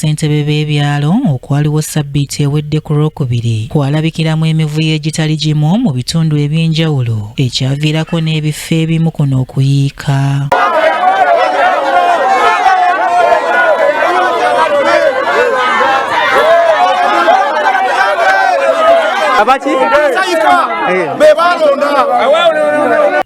Bassentebe b'ebyalo okwaliwo ssabbiiti ewedde ku Lwokubiri kwalabikiramu emivuyo egitali gimu mu bitundu eby'enjawulo ekyaviirako n'ebifo ebimu kuno okuyiika.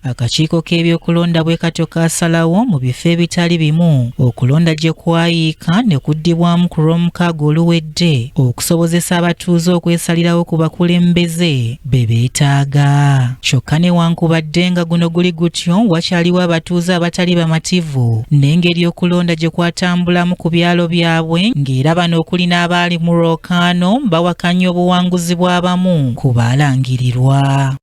Akakiiko k'ebyokulonda bwe katyo kaasalawo mu bifo ebitali bimu okulonda gye kwayiika ne kuddibwamu ku Lwomukaaga oluwedde okusobozesa abatuuze okwesalirawo ku bakulembeze be beetaaga. Kyokka newankubadde nga guno guli gutyo wakyaliwo abatuuze abatali bamativu n'engeri okulonda gye kwatambulamu ku byalo byabwe ng'era bano okuli n'abaali mu lwokaano bawakanya obuwanguzi bw'abamu ku baalangirirwa.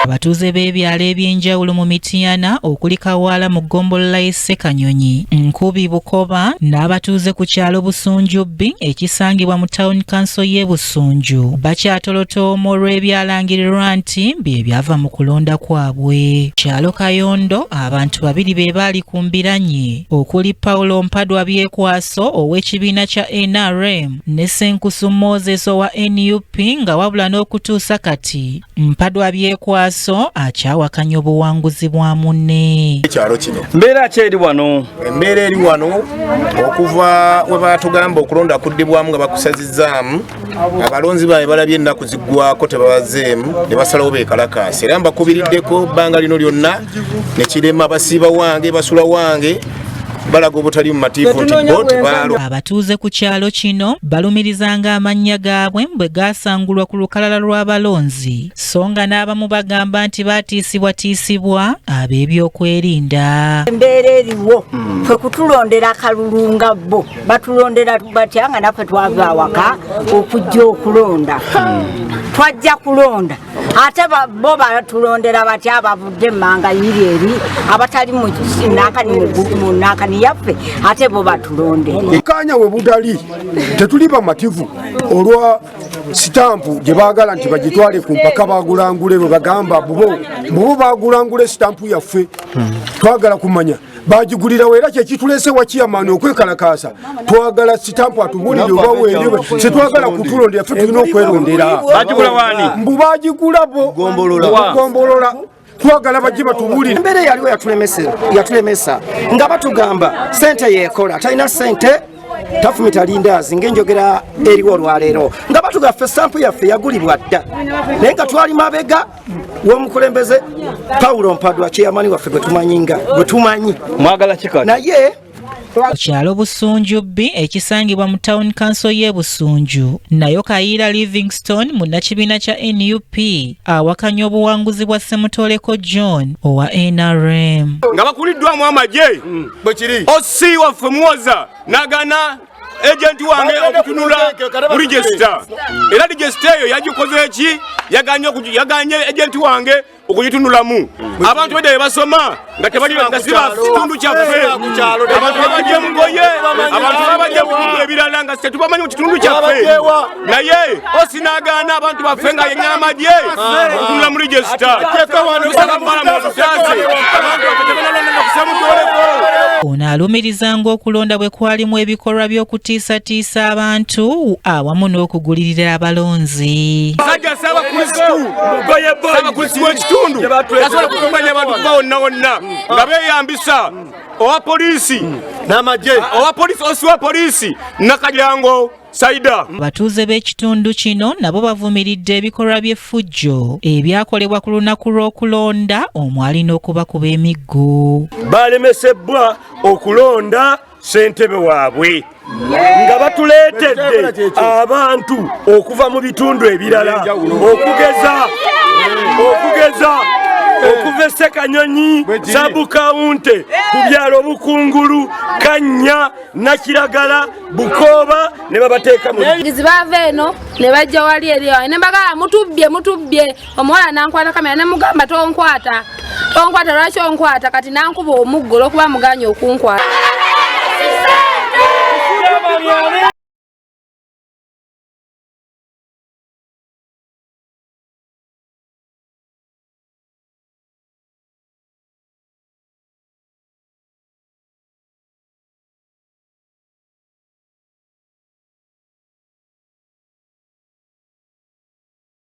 Abatuuze b'ebyalo eby'enjawulo mu Mityana okuli Kawaala mu Ggombolola y'e Ssekanyonyi, Nkubi Bukoba n'abatuuze ku kyalo Busunju B ekisangibwa mu Town Council y'e Busunju bakyatolotooma olw'ebyalangirirwa nti bye byava mu kulonda kwabwe. Kyalo Kayondo abantu babiri be baali ku mbiranye okuli Paulo Mpadwa Byekwaso ow'ekibiina kya NRM ne Senkusu Moses owa NUP nga wabula n'okutuusa kati Mpadwa Byekwaso akyawakanya obuwanguzi bwa munne. Ekyalo kino mbeera ki eri wano? Embeera eri wano okuva we batugamba okulonda kuddibwamu nga bakusazizzaamu abalonzi baabwe balabye ennaku ziggwako tebabazeemu ne basalawo beekalakaasa era mbakubiriddeko bbanga lino lyonna ne kirema basiiba wange basula wange balaga obutali mu mativu nti bo tebaalo. Abatuuze ku kyalo kino balumirizanga amannya gaabwe bwe gaasangulwa ku lukalala lw'abalonzi so nga n'abamu bagamba nti baatiisibwatiisibwa ab'ebyokwerinda. Embeera eriwo ffe kutulondera Kalulu nga bo batulondera batya nga naffe twava awaka okujja okulonda twajja kulonda ate bo batulondera batya abavudde emmanga yiri eri abatali mu nakani yaffe ate bo batulonde. Ekanya we budali tetuli bamativu olwa sitampu gye baagala nti bagitwale ku mpaka bagulangule bwe bagamba bo bagulangule sitampu yaffe twagala kumanya bagigulirawo era kyekitulese wakiyamaani okwekalakaasa twagala sitampu atubulire oba weerewe setwagala kutulondera ffe tulina okwerondera. Bagigula waani? Mbu bagigula bo Gombolola twagala bajje batubulire. Mbere yaliwo yatulemesa nga batugamba sente yekola talina sente tafumita lindazi ng'enjogera eriwo olwaleero nga batugaffe stampu yaffe yagulibwa dda naye nga twali mabega w'omukulembeze Paulo Mpadwa kyeyamani waffe gwe tumanyi mwagala kikati naye ku kyalo Busunju B ekisangibwa mu Town Council y'e Busunju nayo Kayiira Livingstone munnakibiina kya NUP awakanya obuwanguzi bwa Ssemutoleko John owa NRM nga bakuliddwamu amagye bwe kiri osi waffe muwoza n'agana agenti wange okutunula mu register era register eyo yagikoze eki yaganye agenti wange okugitunulamu abantu bede basoma nga tebali ngasiba kitundu kyaffe abantu babajje mugoye abantu babajje mu ebirala nga tetubamanyi mu kitundu kyaffe naye osinagana abantu baffe nga yengamajye okutunula mu register ono alumirizanga okulonda bwe kwalimu ebikolwa by'okutiisatiisa abantu awamu n'okugulirira abalonzi. Ekitundu yasobola kukumbanya abantu kuba wonna wonna nga beeyambisa owa polisi n'amagye owa polisi osi wa polisi Nakalyango Saida. Abatuuze b'ekitundu kino nabo bavumiridde ebikolwa by'effujjo ebyakolebwa ku lunaku lw'okulonda omwali n'okubakuba emiggo. Balemesebwa okulonda ssentebe waabwe nga batuleetedde abantu okuva mu bitundu ebirala okugeza okuva Ssekanyonyi Sabukawunte ku byalo Bukungulu Kanya Nakiragala Bukoba ne babateeka mu bava eno ne bajja wali eri ne mbagala mutubbye omuwala nankwata kamera ne mugamba tonkwata lwaki onkwata kati nankuba omuggo olw'okuba muganya okunkwata.